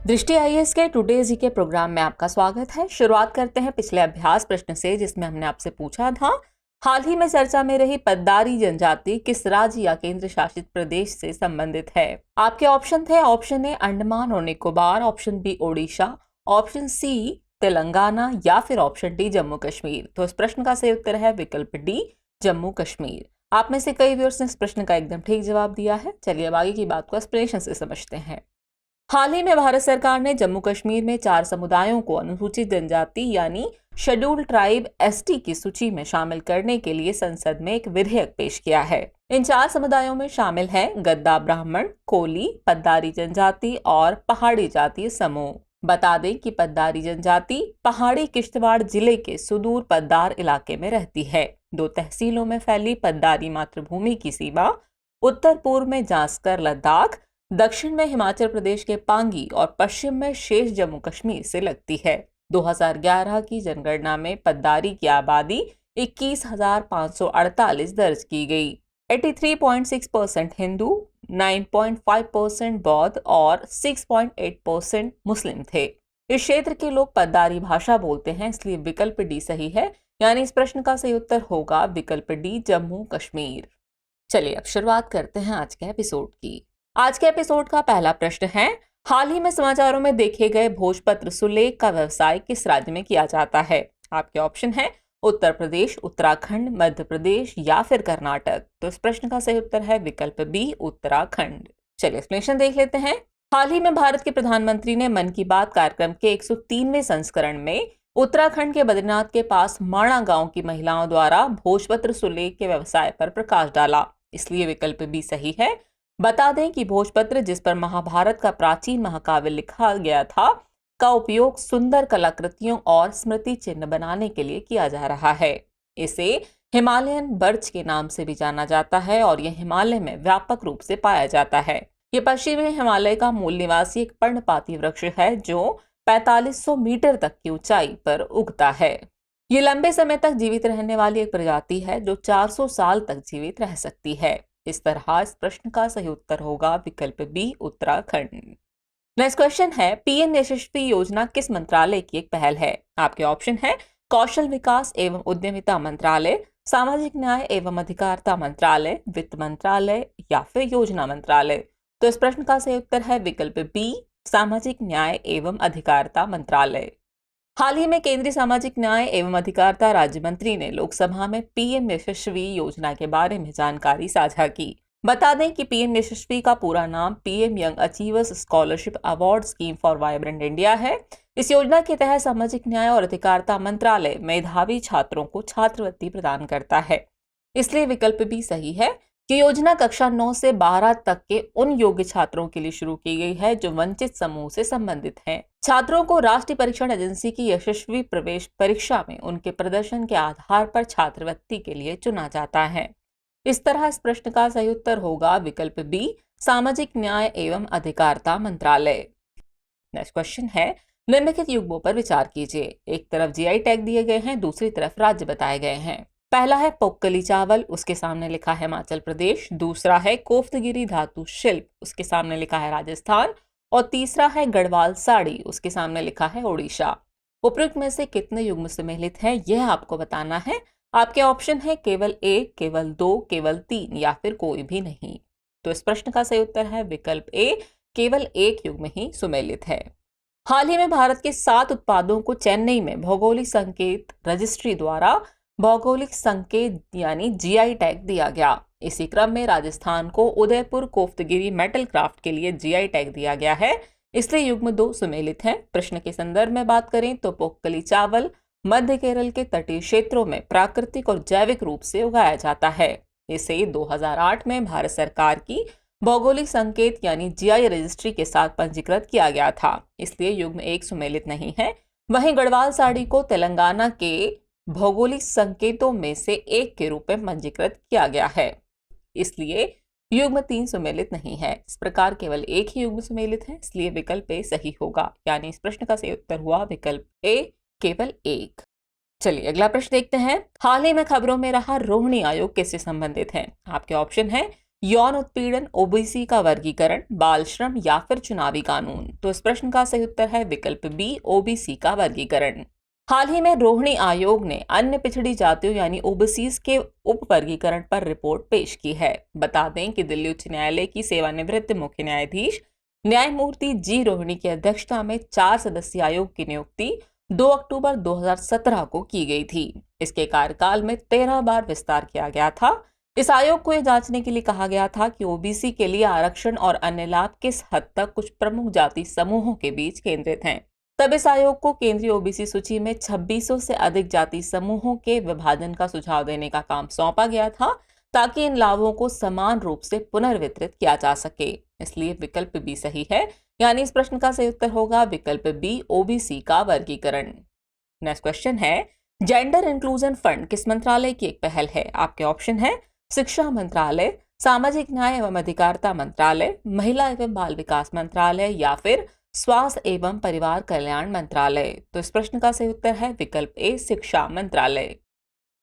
दृष्टि आईएएस के टुडे जी के प्रोग्राम में आपका स्वागत है। शुरुआत करते हैं पिछले अभ्यास प्रश्न से, जिसमें हमने आपसे पूछा था हाल ही में चर्चा में रही पद्दारी जनजाति किस राज्य या केंद्र शासित प्रदेश से संबंधित है। आपके ऑप्शन थे ऑप्शन ए अंडमान और Nicobar, option B Odisha, option C Telangana या फिर ऑप्शन डी जम्मू कश्मीर। तो इस प्रश्न का सही उत्तर है विकल्प डी जम्मू कश्मीर। आप में से कई व्यूअर्स ने इस प्रश्न का एकदम ठीक जवाब दिया है। चलिए अब आगे की बात को एक्सप्लेनेशन से समझते हैं। हाल ही में भारत सरकार ने जम्मू कश्मीर में 4 समुदायों को अनुसूचित जनजाति यानी शेड्यूल्ड ट्राइब एसटी की सूची में शामिल करने के लिए संसद में एक विधेयक पेश किया है। इन 4 समुदायों में शामिल हैं गद्दा ब्राह्मण, कोली, पद्दारी जनजाति और पहाड़ी जातीय समूह। बता दें कि पद्दारी जनजाति पहाड़ी किश्तवाड़ जिले के सुदूर पद्दार इलाके में रहती है। 2 तहसीलों में फैली पद्दारी मातृभूमि की सीमा उत्तर पूर्व में जांस्कर लद्दाख, दक्षिण में हिमाचल प्रदेश के पांगी और पश्चिम में शेष जम्मू कश्मीर से लगती है। 2011 की जनगणना में पद्दारी की आबादी 21,548 दर्ज की गई। 83.6% हिंदू, 9.5% बौद्ध और 6.8% मुस्लिम थे। इस क्षेत्र के लोग पद्दारी भाषा बोलते हैं, इसलिए विकल्प डी सही है। यानी इस प्रश्न का सही उत्तर होगा विकल्प डी जम्मू कश्मीर। चलिए अब शुरुआत करते हैं आज के एपिसोड की। आज के एपिसोड का पहला प्रश्न है, हाल ही में समाचारों में देखे गए भोजपत्र सुलेख का व्यवसाय किस राज्य में किया जाता है। आपके ऑप्शन है उत्तर प्रदेश, उत्तराखंड, मध्य प्रदेश या फिर कर्नाटक। तो इस प्रश्न का सही उत्तर है विकल्प बी उत्तराखंड। चलिए एक्सप्लेनेशन देख लेते हैं। हाल ही में भारत के प्रधानमंत्री ने मन की बात कार्यक्रम के 103वें संस्करण में उत्तराखंड के बद्रीनाथ के पास माणा गांव की महिलाओं द्वारा भोजपत्र सुलेख के व्यवसाय पर प्रकाश डाला, इसलिए विकल्प बी सही है। बता दें कि भोजपत्र, जिस पर महाभारत का प्राचीन महाकाव्य लिखा गया था, का उपयोग सुंदर कलाकृतियों और स्मृति चिन्ह बनाने के लिए किया जा रहा है। इसे हिमालयन बर्च के नाम से भी जाना जाता है और यह हिमालय में व्यापक रूप से पाया जाता है। यह पश्चिमी हिमालय का मूल निवासी एक पर्णपाती वृक्ष है जो 4500 मीटर तक की ऊंचाई पर उगता है। ये लंबे समय तक जीवित रहने वाली एक प्रजाति है जो 400 साल तक जीवित रह सकती है। इस तरह इस प्रश्न का सही उत्तर होगा विकल्प बी उत्तराखंड। नेक्स्ट क्वेश्चन है, पीएम यशस्वी योजना किस मंत्रालय की एक पहल है। आपके ऑप्शन है कौशल विकास एवं उद्यमिता मंत्रालय, सामाजिक न्याय एवं अधिकारिता मंत्रालय, वित्त मंत्रालय या फिर योजना मंत्रालय। तो इस प्रश्न का सही उत्तर है विकल्प बी सामाजिक न्याय एवं अधिकारिता मंत्रालय। हाल ही में केंद्रीय सामाजिक न्याय एवं अधिकारिता राज्य मंत्री ने लोकसभा में पीएम यशस्वी योजना के बारे में जानकारी साझा की। बता दें कि पीएम यशस्वी का पूरा नाम PM young achievers scholarship award scheme for vibrant India है। इस योजना के तहत सामाजिक न्याय और अधिकारिता मंत्रालय मेधावी छात्रों को छात्रवृत्ति प्रदान करता है, इसलिए विकल्प भी सही है कि योजना कक्षा 9 से 12 तक के उन योग्य छात्रों के लिए शुरू की गई है जो वंचित समूह से संबंधित हैं। छात्रों को राष्ट्रीय परीक्षण एजेंसी की यशस्वी प्रवेश परीक्षा में उनके प्रदर्शन के आधार पर छात्रवृत्ति के लिए चुना जाता है। इस तरह इस प्रश्न का सही उत्तर होगा विकल्प बी सामाजिक न्याय एवं अधिकारिता मंत्रालय। नेक्स्ट क्वेश्चन है, निम्नलिखित युग्मों पर विचार कीजिए। एक तरफ जीआई टैग दिए गए हैं, दूसरी तरफ राज्य बताए गए हैं। पहला है पोक्कली चावल, उसके सामने लिखा है हिमाचल प्रदेश। दूसरा है कोफ्तगिरी धातु शिल्प, उसके सामने लिखा है राजस्थान। और तीसरा है गढ़वाल साड़ी, उसके सामने लिखा है ओडिशा। उपयुक्त में से कितने युग्म सम्मिलित हैं, यह आपको बताना है। आपके ऑप्शन है केवल 1, केवल 2, केवल 3 या फिर कोई भी नहीं। तो इस प्रश्न का सही उत्तर है विकल्प ए केवल 1 युग्म ही सम्मिलित है। हाल ही में भारत के 7 उत्पादों को चेन्नई में भौगोलिक संकेत रजिस्ट्री द्वारा भौगोलिक संकेत यानी जीआई टैग दिया गया। इसी क्रम में राजस्थान को उदयपुर कोफ्तगिरी मेटल क्राफ्ट के लिए जीआई टैग दिया गया है, इसलिए युग्म 2 सम्मिलित है। प्रश्न के संदर्भ में बात करें तो पोक्कली चावल मध्य केरल के तटीय क्षेत्रों में प्राकृतिक और जैविक रूप से उगाया जाता है। इसे 2008 में भारत सरकार की भौगोलिक संकेत यानी जीआई रजिस्ट्री के साथ पंजीकृत किया गया था, इसलिए युग्म 1 सम्मिलित नहीं है। वहीं गढ़वाल साड़ी को तेलंगाना के भौगोलिक संकेतों में से एक के रूप में पंजीकृत किया गया है, इसलिए युग्म 3 सम्मिलित नहीं है। इस प्रकार केवल एक ही युग्म सम्मिलित है, इसलिए विकल्प ए सही होगा। यानी इस प्रश्न का सही उत्तर हुआ विकल्प ए केवल 1। चलिए अगला प्रश्न देखते हैं। हाल ही में खबरों में रहा रोहिणी आयोग किससे संबंधित है। आपके ऑप्शन है यौन उत्पीड़न, ओबीसी का वर्गीकरण, बाल श्रम या फिर चुनावी कानून? तो इस प्रश्न का सही उत्तर है विकल्प बी, ओबीसी का वर्गीकरण। हाल ही में रोहिणी आयोग ने अन्य पिछड़ी जातियों यानी ओबीसीज के उप वर्गीकरण पर रिपोर्ट पेश की है। बता दें कि दिल्ली उच्च न्यायालय की सेवानिवृत्त मुख्य न्यायाधीश न्यायमूर्ति जी रोहिणी की अध्यक्षता में 4 सदस्यीय आयोग की नियुक्ति 2 अक्टूबर 2017 को की गई थी। इसके कार्यकाल में 13 बार विस्तार किया गया था। इस आयोग को यह जांचने के लिए कहा गया था कि ओबीसी के लिए आरक्षण और अन्य लाभ किस हद तक कुछ प्रमुख जाति समूहों के बीच केंद्रित हैं। तब इस आयोग को केंद्रीय ओबीसी सूची में 2600 से अधिक जाति समूहों के विभाजन का सुझाव देने का काम सौंपा गया था, ताकि इन लाभों को समान रूप से पुनर्वितरित किया जा सके। इसलिए विकल्प बी सही है, यानी इस प्रश्न का सही उत्तर होगा विकल्प बी, ओबीसी का वर्गीकरण। नेक्स्ट क्वेश्चन है, जेंडर इंक्लूजन फंड किस मंत्रालय की एक पहल है? आपके ऑप्शन है शिक्षा मंत्रालय, सामाजिक न्याय एवं अधिकारिता मंत्रालय, महिला एवं बाल विकास मंत्रालय या फिर स्वास्थ्य एवं परिवार कल्याण मंत्रालय? तो इस प्रश्न का सही उत्तर है विकल्प ए, शिक्षा मंत्रालय।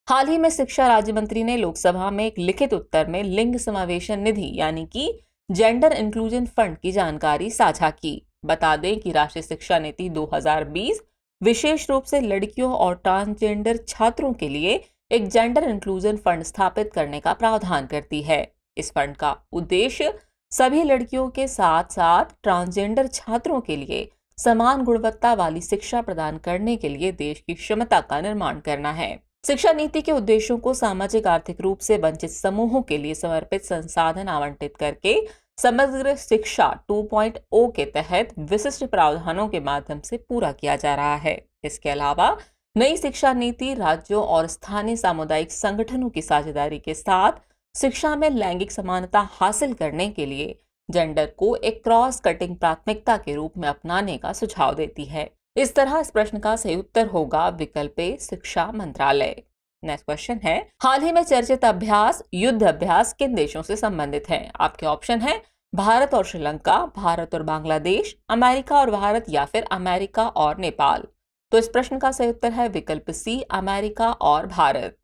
हाल ही में शिक्षा राज्य मंत्री ने लोकसभा में एक लिखित उत्तर में लिंग समावेशन निधि यानी कि जेंडर इंक्लूजन फंड की जानकारी साझा की। बता दें कि राष्ट्रीय शिक्षा नीति 2020 विशेष रूप से लड़कियों और ट्रांसजेंडर छात्रों के लिए एक जेंडर इंक्लूजन फंड स्थापित करने का प्रावधान करती है। इस फंड का उद्देश्य सभी लड़कियों के साथ साथ ट्रांसजेंडर छात्रों के लिए समान गुणवत्ता वाली शिक्षा प्रदान करने के लिए देश की क्षमता का निर्माण करना है। शिक्षा नीति के उद्देश्यों को सामाजिक आर्थिक रूप से वंचित समूहों के लिए समर्पित संसाधन आवंटित करके समग्र शिक्षा 2.0 के तहत विशिष्ट प्रावधानों के माध्यम से पूरा किया जा रहा है। इसके अलावा नई शिक्षा नीति राज्यों और स्थानीय सामुदायिक संगठनों की साझेदारी के साथ शिक्षा में लैंगिक समानता हासिल करने के लिए जेंडर को एक क्रॉस कटिंग प्राथमिकता के रूप में अपनाने का सुझाव देती है। इस तरह इस प्रश्न का सही उत्तर होगा विकल्प ए, शिक्षा मंत्रालय। नेक्स्ट क्वेश्चन है, हाल ही में चर्चित अभ्यास युद्ध अभ्यास किन देशों से संबंधित है? आपके ऑप्शन है भारत और श्रीलंका, भारत और बांग्लादेश, अमेरिका और भारत या फिर अमेरिका और नेपाल? तो इस प्रश्न का सही उत्तर है विकल्प सी, अमेरिका और भारत।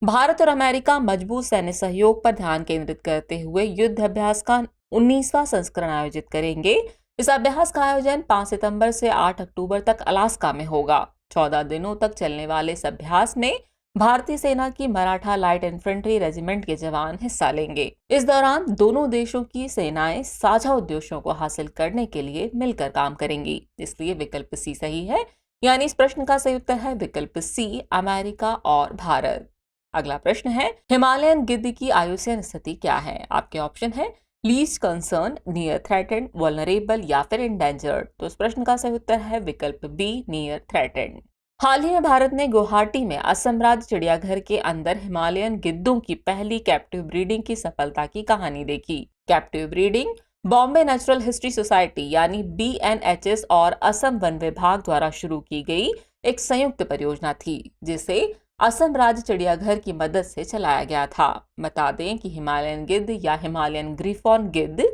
भारत और अमेरिका मजबूत सैन्य सहयोग पर ध्यान केंद्रित करते हुए युद्ध अभ्यास का 19वां संस्करण आयोजित करेंगे। इस अभ्यास का आयोजन 5 सितंबर से 8 अक्टूबर तक अलास्का में होगा। 14 दिनों तक चलने वाले इस अभ्यास में भारतीय सेना की मराठा लाइट इन्फेंट्री रेजिमेंट के जवान हिस्सा लेंगे। इस दौरान दोनों देशों की सेनाएं साझा उद्देश्यों को हासिल करने के लिए मिलकर काम करेंगी। इसलिए विकल्प सी सही है, यानी इस प्रश्न का सही उत्तर है विकल्प सी, अमेरिका और भारत। अगला प्रश्न है, हिमालयन गिद्ध की आयुष्य स्थिति क्या है? आपके ऑप्शन है least concern, near threatened, vulnerable या फिर इंडेंजर्ड? तो इस प्रश्न का सही उत्तर है विकल्प बी, नियर थ्रेटेंड। हाल ही में भारत ने गुवाहाटी में असम राज्य चिड़ियाघर के अंदर हिमालयन गिद्धों की पहली कैप्टिव ब्रीडिंग की सफलता की कहानी देखी। Captive breeding Bombay natural history society यानी BNHS और असम वन विभाग द्वारा शुरू की गई एक संयुक्त परियोजना थी, जिसे असम राज्य चिड़ियाघर की मदद से चलाया गया था। बता दें कि हिमालयन गिद्ध या हिमालयन ग्रिफॉन गिद्ध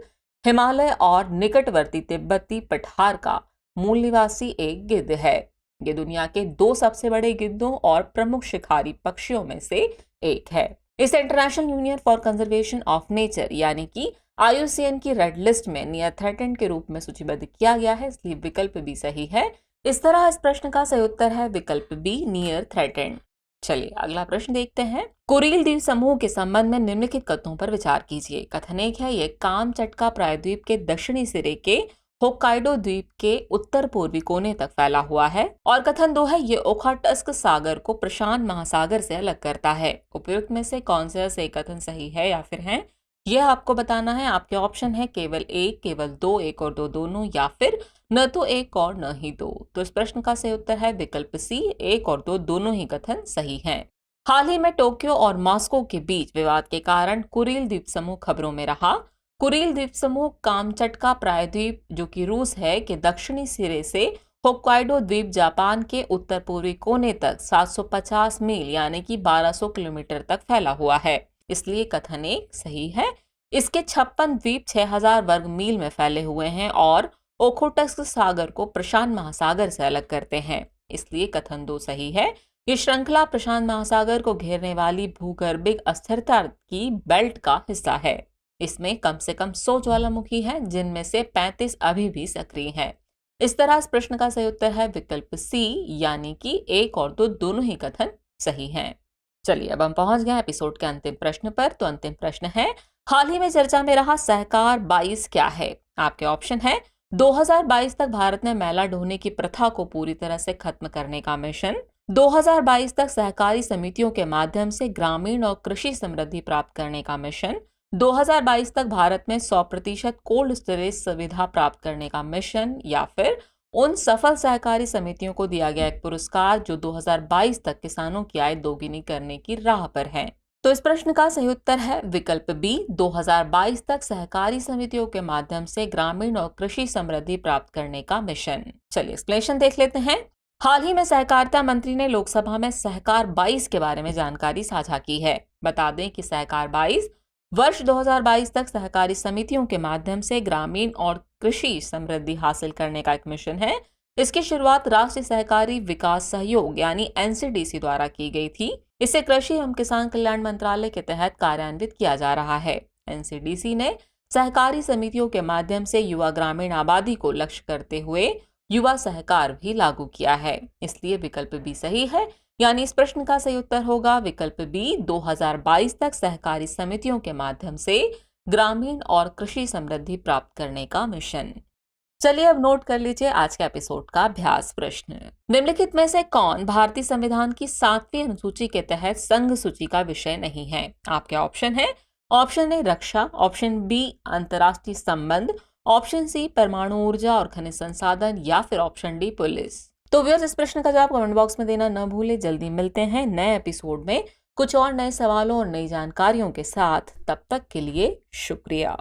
हिमालय और निकटवर्ती तिब्बती पठार का मूल निवासी एक गिद्ध है। ये दुनिया के 2 सबसे बड़े गिद्धों और प्रमुख शिकारी पक्षियों में से एक है। इसे international union for conservation of nature यानी कि IUCN की रेड लिस्ट में नियर थ्रेटेंड के रूप में सूचीबद्ध किया गया है, इसलिए विकल्प बी सही है। इस तरह इस प्रश्न का सही उत्तर है विकल्प बी, नियर थ्रेटेंड। चलिए अगला प्रश्न देखते हैं। कुरील द्वीप समूह के संबंध में निम्नलिखित कथनों पर विचार कीजिए। कथन 1 है, ये कामचटका प्रायद्वीप के दक्षिणी सिरे के होक्काइडो द्वीप के उत्तर पूर्वी कोने तक फैला हुआ है। और कथन 2 है, ये ओखोटस्क सागर को प्रशांत महासागर से अलग करता है। उपयुक्त में से कौन से कथन सही है या फिर है, यह आपको बताना है। आपके ऑप्शन है केवल 1, केवल 2, 1 और 2 दोनों, या फिर न तो 1 और न ही 2। तो इस प्रश्न का सही उत्तर है विकल्प सी, 1 और 2 दोनों ही कथन सही हैं। हाल ही में टोक्यो और मॉस्को के बीच विवाद के कारण कुरील द्वीप समूह खबरों में रहा। कुरील द्वीप समूह कामचटका प्रायद्वीप, जो कि रूस है, के दक्षिणी सिरे से होक्काइडो द्वीप जापान के उत्तर पूर्वी कोने तक 750 मील यानी कि 1200 किलोमीटर तक फैला हुआ है, इसलिए कथन 1 सही है। इसके 56 द्वीप 6000 वर्ग मील में फैले हुए हैं और ओखोटस्क सागर को प्रशांत महासागर से अलग करते हैं, इसलिए कथन 2 सही है। ये श्रृंखला प्रशांत महासागर को घेरने वाली भूगर्भिक अस्थिरता की बेल्ट का हिस्सा है। इसमें कम से कम 100 ज्वालामुखी हैं, जिनमें से 35 अभी भी सक्रिय हैं। इस तरह इस प्रश्न का सही उत्तर है विकल्प सी, यानी कि 1 और 2 दोनों ही कथन सही हैं। चलिए अब हम पहुंच गए एपिसोड के अंतिम प्रश्न पर। तो अंतिम प्रश्न है, हाल ही में चर्चा में रहा सहकार 22 क्या है? आपके ऑप्शन है 2022 तक भारत में मैला ढोने की प्रथा को पूरी तरह से खत्म करने का मिशन, 2022 तक सहकारी समितियों के माध्यम से ग्रामीण और कृषि समृद्धि प्राप्त करने का मिशन, 2022 तक भारत में 100% कोल्ड स्टोरेज सुविधा प्राप्त करने का मिशन, या फिर उन सफल सहकारी समितियों को दिया गया एक पुरस्कार जो 2022 तक किसानों की आय दोगुनी करने की राह पर हैं। तो इस प्रश्न का सही उत्तर है विकल्प बी, 2022 तक सहकारी समितियों के माध्यम से ग्रामीण और कृषि समृद्धि प्राप्त करने का मिशन। चलिए एक्सप्लेनेशन देख लेते हैं। हाल ही में सहकारिता मंत्री ने लोकसभा में सहकार 22 के बारे में जानकारी साझा की है। बता दें कि सहकार 22 वर्ष 2022 तक सहकारी समितियों के माध्यम से ग्रामीण और कृषि समृद्धि हासिल करने का एक मिशन है। इसकी शुरुआत राष्ट्रीय सहकारी विकास सहयोग यानी एनसीडीसी द्वारा की गई थी। इसे कृषि एवं किसान कल्याण मंत्रालय के तहत कार्यान्वित किया जा रहा है। एनसीडीसी ने सहकारी समितियों के माध्यम से युवा ग्रामीण आबादी को लक्ष्य करते हुए युवा सहकार भी लागू किया है। इसलिए विकल्प बी सही है, यानी इस प्रश्न का सही उत्तर होगा विकल्प बी, 2022 तक सहकारी समितियों के माध्यम से ग्रामीण और कृषि समृद्धि प्राप्त करने का मिशन। चलिए अब नोट कर लीजिए आज के एपिसोड का अभ्यास प्रश्न। निम्नलिखित में से कौन भारतीय संविधान की 7वीं अनुसूची के तहत संघ सूची का विषय नहीं है? आपके ऑप्शन है ऑप्शन ए रक्षा, ऑप्शन बी अंतर्राष्ट्रीय संबंध, ऑप्शन सी परमाणु ऊर्जा और खनिज संसाधन, या फिर ऑप्शन डी पुलिस। तो व्यूअर्स, इस प्रश्न का जवाब कमेंट बॉक्स में देना न भूले। जल्दी मिलते हैं नए एपिसोड में कुछ और नए सवालों और नई जानकारियों के साथ। तब तक के लिए शुक्रिया।